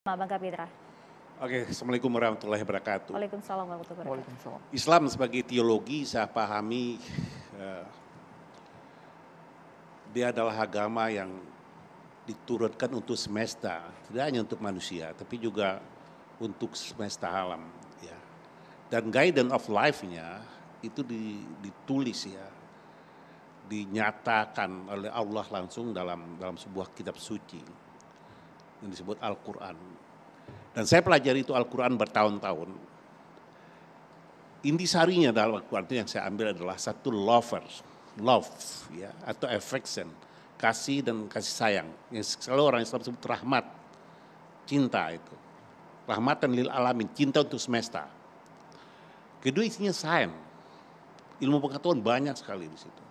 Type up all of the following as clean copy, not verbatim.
Bang Kapitra. Oke, Assalamualaikum warahmatullahi wabarakatuh. Waalaikumsalam warahmatullahi wabarakatuh. Islam sebagai teologi saya pahami dia adalah agama yang diturunkan untuk semesta, tidak hanya untuk manusia, tapi juga untuk semesta alam. Ya. Dan guidance of life-nya itu ditulis ya, dinyatakan oleh Allah langsung dalam sebuah kitab suci yang disebut Al-Quran. Dan saya pelajari itu Al-Quran bertahun-tahun. Intisarinya dalam Al-Quran itu yang saya ambil adalah satu love ya, atau affection, kasih dan kasih sayang. Yang selalu orang Islam sebut rahmat, cinta itu. Rahmatan lil alamin, cinta untuk semesta. Kedua isinya sayang. Ilmu pengetahuan banyak sekali di situ.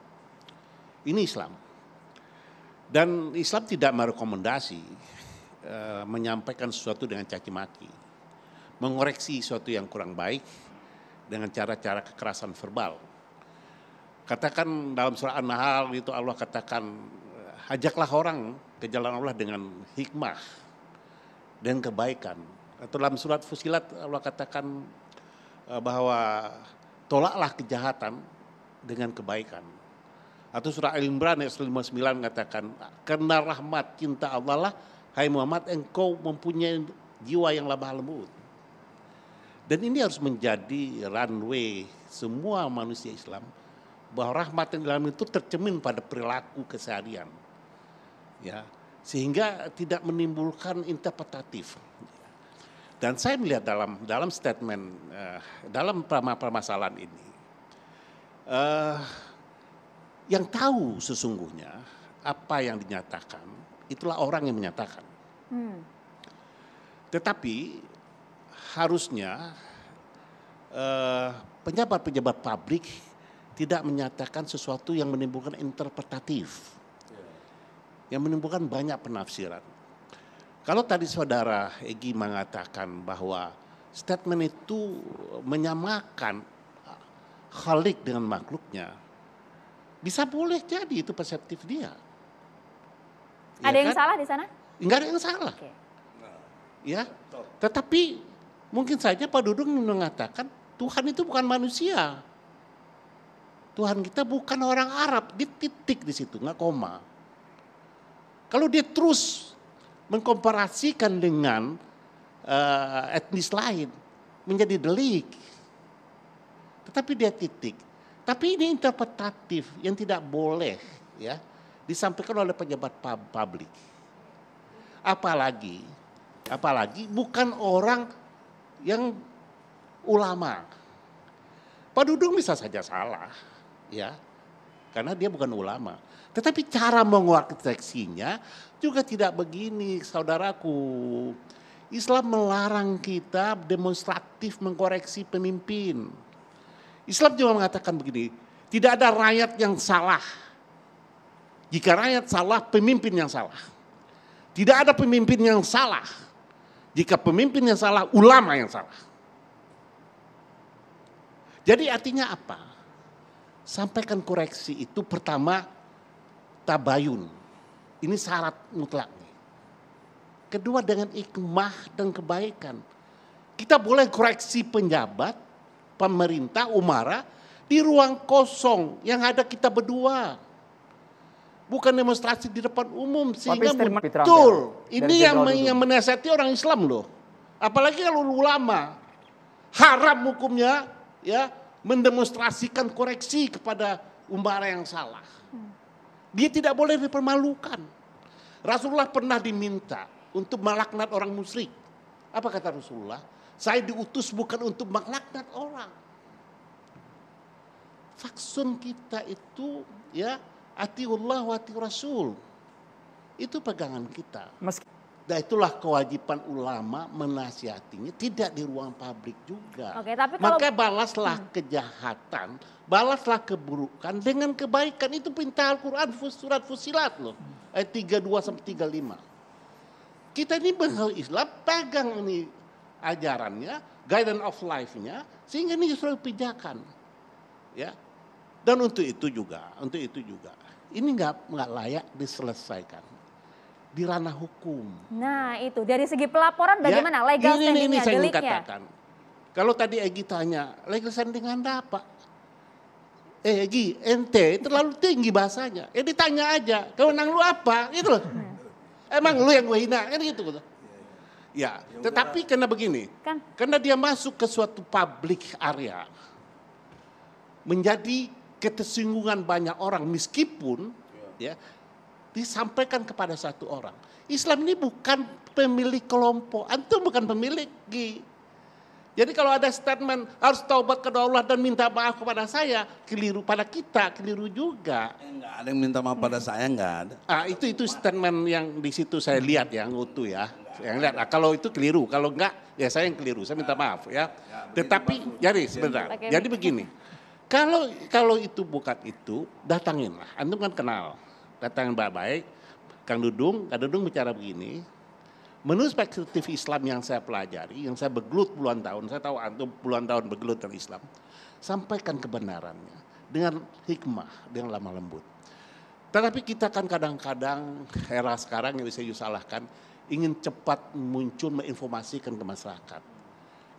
Ini Islam. Dan Islam tidak merekomendasi menyampaikan sesuatu dengan caci maki, mengoreksi sesuatu yang kurang baik dengan cara-cara kekerasan verbal. Katakan dalam surah An-Nahl itu Allah katakan, ajaklah orang ke jalan Allah dengan hikmah dan kebaikan. Atau dalam surat Fusilat Allah katakan bahwa tolaklah kejahatan dengan kebaikan. Atau surah Al-Imran ayat 59 mengatakan, karena rahmat cinta Allah lah, hai Muhammad, engkau mempunyai jiwa yang lemah lembut. Dan ini harus menjadi runway semua manusia Islam, bahwa rahmat yang dalam itu tercermin pada perilaku keseharian, ya, sehingga tidak menimbulkan interpretatif. Dan saya melihat dalam statement, dalam permasalahan ini, yang tahu sesungguhnya apa yang dinyatakan, itulah orang yang menyatakan. Tetapi harusnya pejabat-pejabat publik tidak menyatakan sesuatu yang menimbulkan interpretatif, yang menimbulkan banyak penafsiran. Kalau tadi saudara Egy mengatakan bahwa statement itu menyamakan khalik dengan makhluknya, bisa boleh jadi itu perseptif dia. Ada yang salah di sana? Enggak ada yang salah. Okay. Ya, tetapi mungkin saja Pak Dudung mengatakan Tuhan itu bukan manusia. Tuhan kita bukan orang Arab, di titik di situ, nggak koma. Kalau dia terus mengkomparasikan dengan etnis lain, menjadi delik. Tetapi dia titik. Tapi ini interpretatif yang tidak boleh, ya, disampaikan oleh pejabat publik. Apalagi bukan orang yang ulama. Pak Dudung bisa saja salah, ya, karena dia bukan ulama. Tetapi cara mengarteksinya juga tidak begini, saudaraku. Islam melarang kita demonstratif mengkoreksi pemimpin. Islam juga mengatakan begini, tidak ada rakyat yang salah. Jika rakyat salah, pemimpin yang salah. Tidak ada pemimpin yang salah. Jika pemimpin yang salah, ulama yang salah. Jadi artinya apa? Sampaikan koreksi itu pertama tabayun. Ini syarat mutlak. Kedua dengan hikmah dan kebaikan. Kita boleh koreksi penjabat, pemerintah, umara di ruang kosong yang ada kita berdua. Bukan demonstrasi di depan umum sehingga betul. Ini yang menasihati orang Islam loh. Apalagi kalau ulama. Haram hukumnya ya mendemonstrasikan koreksi kepada umara yang salah. Dia tidak boleh dipermalukan. Rasulullah pernah diminta untuk melaknat orang musyrik. Apa kata Rasulullah? Saya diutus bukan untuk melaknat orang. Faksun kita itu ya atiullah wa ati Rasul. Itu pegangan kita. Dan itulah kewajiban ulama menasihatinya, tidak di ruang publik juga. Oke, tapi kalau, maka balaslah kejahatan, balaslah keburukan dengan kebaikan. Itu perintah Al-Quran surat Fusilat loh. Ayat 32-35. Kita ini bangsa Islam pegang ini ajarannya, guidance of life-nya, sehingga ini justru pijakan. Ya. Dan untuk itu juga, ini nggak layak diselesaikan. di ranah hukum. Nah itu, dari segi pelaporan bagaimana legal ini standingnya, saya ingin deliknya? katakan. Kalau tadi Egy tanya, legal standing Anda apa? Egy, ente terlalu tinggi bahasanya. Ditanya aja, kewenangan lu apa? Gitu loh. Emang lu yang gue hina, kan gitu. Ya, tetapi karena begini, karena dia masuk ke suatu public area, menjadi ketersinggungan banyak orang meskipun ya disampaikan kepada satu orang. Islam ini bukan pemilik kelompok, antum bukan pemilik. Jadi kalau ada statement harus taubat kepada Allah dan minta maaf kepada saya, keliru pada kita, keliru juga. Enggak ada yang minta maaf pada saya, enggak ada. Itu statement yang di situ saya lihat yang utuh ya. Yang lihat, kalau itu keliru, kalau enggak ya saya yang keliru, saya minta maaf ya. Tetapi jadi sebentar, jadi begini. Kalau itu bukan itu, datanginlah. Antum kan kenal, datangin baik-baik. Kang Dudung bicara begini. Menurut perspektif Islam yang saya pelajari, yang saya bergelut puluhan tahun, saya tahu antum puluhan tahun bergelut dalam Islam, sampaikan kebenarannya dengan hikmah, dengan lemah lembut. Tetapi kita kan kadang-kadang era sekarang yang bisa disalahkan, ingin cepat muncul menginformasikan ke masyarakat.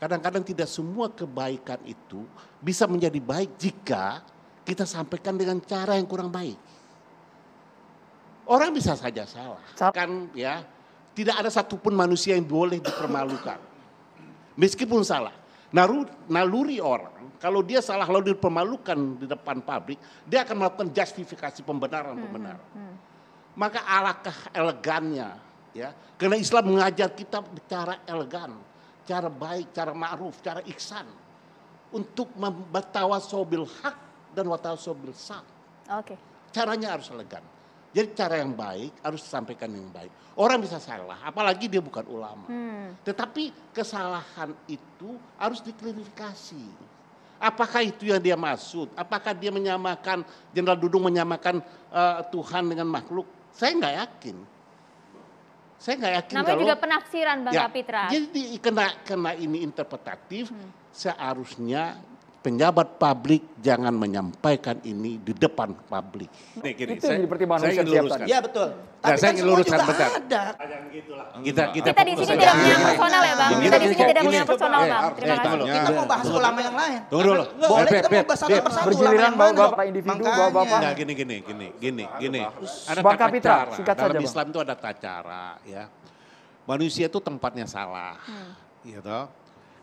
Kadang-kadang tidak semua kebaikan itu bisa menjadi baik jika kita sampaikan dengan cara yang kurang baik. Orang bisa saja salah, kan ya. Tidak ada satupun manusia yang boleh dipermalukan. Meskipun salah. Naluri orang, kalau dia salah lalu dipermalukan di depan publik, dia akan melakukan justifikasi pembenaran. Maka alangkah elegannya, ya, karena Islam mengajar kita cara elegan, cara baik, cara ma'ruf, cara ihsan, untuk bertawasobil hak dan watawasobil sak. Caranya harus elegan. Jadi cara yang baik harus disampaikan yang baik. Orang bisa salah, apalagi dia bukan ulama. Tetapi kesalahan itu harus diklarifikasi. Apakah itu yang dia maksud? Apakah dia menyamakan, Jenderal Dudung menyamakan Tuhan dengan makhluk? Saya nggak yakin. Namanya juga penafsiran Bang Kapitra. Jadi karena ini interpretatif, seharusnya penjabat publik jangan menyampaikan ini di depan publik. Gini, itu jadi pertimbangan saya ingin luruskan. Iya betul. Tapi saya ingin luruskan bentar. Kita di sini tidak punya personal ya Bang. Kita di sini tidak punya personal Bang. Terima kasih. Kita mau bahas ulama yang lain. Tunggu dulu. Boleh kita mau bahas satu persatu. Bergiliran bapak individu, bapak. Nah, gini. Ada Bang tata Kapitra, cara. singkat saja, Dalam Bang. Islam itu ada tata cara, ya. Manusia itu tempatnya salah, gitu.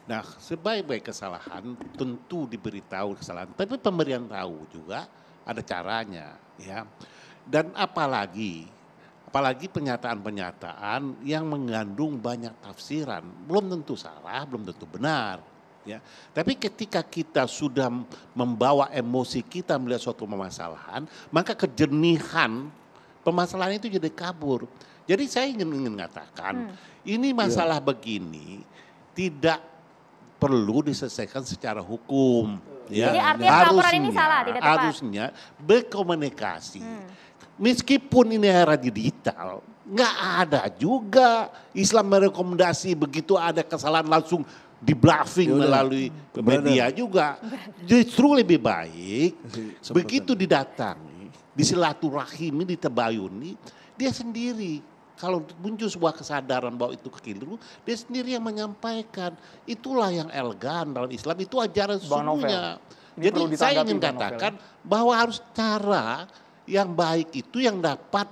Nah, sebaik-baik kesalahan tentu diberitahu kesalahan, tapi pemberian tahu juga ada caranya, ya. Dan apalagi pernyataan-pernyataan yang mengandung banyak tafsiran, belum tentu salah, belum tentu benar, ya. Tapi ketika kita sudah membawa emosi kita melihat suatu permasalahan, maka kejernihan permasalahan itu jadi kabur. Jadi saya ingin mengatakan, ini masalah begini tidak perlu diselesaikan secara hukum. Ya. Jadi artinya pelaporan ini salah, tidak tepat. Harusnya berkomunikasi. Meskipun ini era digital, nggak ada juga Islam merekomendasi begitu ada kesalahan langsung di bluffing melalui media juga. Justru lebih baik begitu didatangi, disilaturahimi, ditabayuni, dia sendiri. Kalau muncul sebuah kesadaran bahwa itu keliru, dia sendiri yang menyampaikan. Itulah yang elegan dalam Islam, itu ajaran sesungguhnya. Jadi saya ingin katakan bahwa harus cara yang baik itu yang dapat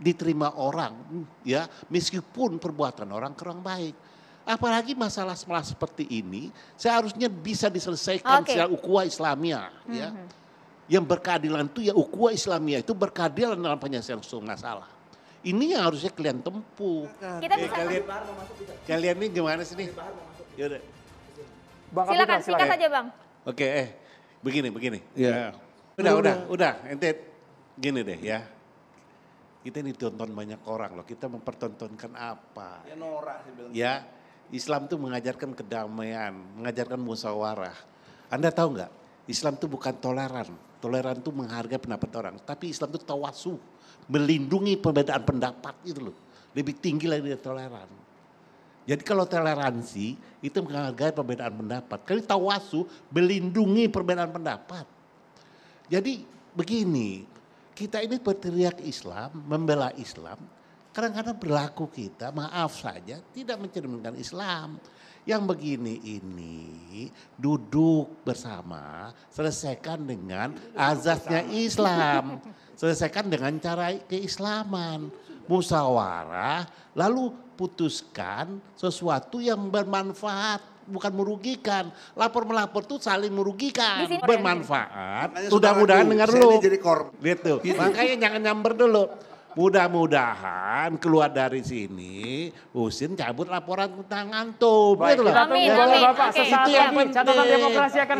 diterima orang, ya, meskipun perbuatan orang kurang baik. Apalagi masalah seperti ini seharusnya bisa diselesaikan secara ukhuwah Islamiyah, ya. Yang berkeadilan itu ya ukhuwah Islamiyah, itu berkeadilan dalam penyelesaian masalah. Ini yang harusnya kalian tempuh. Kita bisa Kalian ini gimana sih nih? Yaudah. Silakan singkat saja Bang. Oke, begini. Iya. Udah. Ente gini deh ya. Kita ditonton banyak orang loh. Kita mempertontonkan apa? Ya norak sih bilang. Ya, Islam tuh mengajarkan kedamaian, mengajarkan musyawarah. Anda tahu nggak? Islam tuh bukan toleran. Toleran tuh menghargai pendapat orang. Tapi Islam tuh tawasu. Melindungi perbedaan pendapat itu loh. Lebih tinggi lagi dari toleran. Jadi kalau toleransi itu menghargai perbedaan pendapat. Kalau tawasu melindungi perbedaan pendapat. Jadi begini, kita ini berteriak Islam, membela Islam. kadang-kadang perilaku kita, maaf saja, tidak mencerminkan Islam. Yang begini ini duduk bersama, selesaikan dengan azasnya Islam. Selesaikan dengan cara keislaman. Musyawarah, lalu putuskan sesuatu yang bermanfaat, bukan merugikan. Lapor-melapor itu saling merugikan, bermanfaat. Mudah-mudahan dengar dulu. Gitu. Makanya jangan nyamber dulu. Mudah-mudahan keluar dari sini, Husin cabut laporan tentang antum. Baik, Gitu loh. kita tunggu Bapak-Bapak Oke, sesaat itu yang lagi catatan penting. demokrasi akan